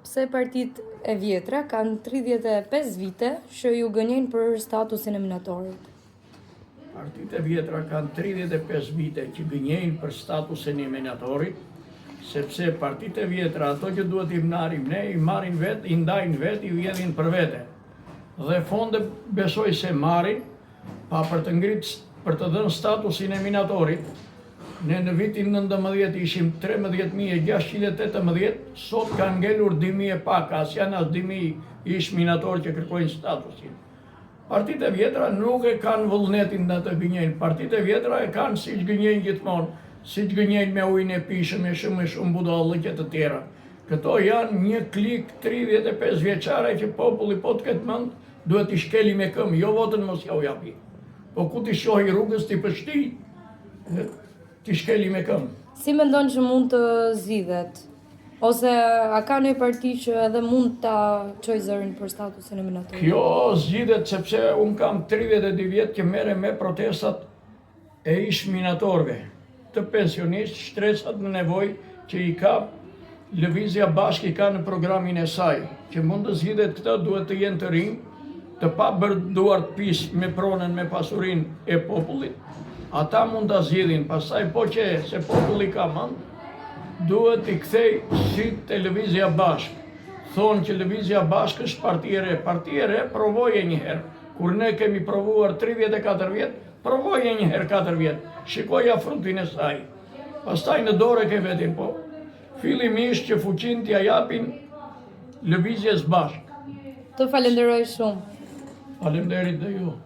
Pse partitë e vjetra kanë 35 vite që ju gënjejnë për statusin e minatorit? Partitë e vjetra kanë 35 vite që gënjejnë për statusin e minatorit, sepse partitë e vjetra ato që duhet i marrim ne, i marrin vetë, i ndajnë vetë, i vjedhin për vete. Dhe fonde besoj se marrin, pa për të ngritë, për të dhënë statusin e minatorit. Ne në vitin 19 ishim 13.618, sot kanë ngelur 2.000 e pak, as janë as 2.000 ish minator që kërkojnë statusin. Partitë e vjetra nuk e kanë vullnetin në të gënjejnë, partitë e vjetra e kanë si që gënjejnë gjithmonë, si që gënjejnë me ujnë e pishëm e shumë budallëqe të tjera. Këto janë një klik 35 vjeçare që populli po të këtë mend, duhet i shkeli me këmbë, jo votën mos ja u japi. Po ku t'i shohi rrugës t'i pështi, t'i shkeli me këmbë. Si mendon që mund të zgjidhet? Ose a ka një parti që edhe mund ta çojë zërin për statusin e minatorit? Kjo zgjidhet sepse unë kam 32 vjetë që merrem me protestat e ish minatorëve, të pensionistë, shtresat në nevojë që i ka Lëvizja Bashkë i ka në programin e saj, që mund të zgjidhet këta duhet të jenë të rinj, të pa bërduar të pis me pronën, me pasurin e popullit. Ata mund të zgjidhin, pastaj po që se populli ka mend, duhet i kthej si Televizja Bashkë. Thonë që Lëvizja Bashkë është parti e re. Parti e re provoje një herë. Kur ne kemi provuar 34 vjetë, provoje një herë 4 vjetë. Shikoja frutin e saj. Pastaj në dorë ke vetin, po. Fillimisht që fuqin t'ja japin Lëvizjes Bashkë. Të falenderoj shumë. Faleminderit dhe ju.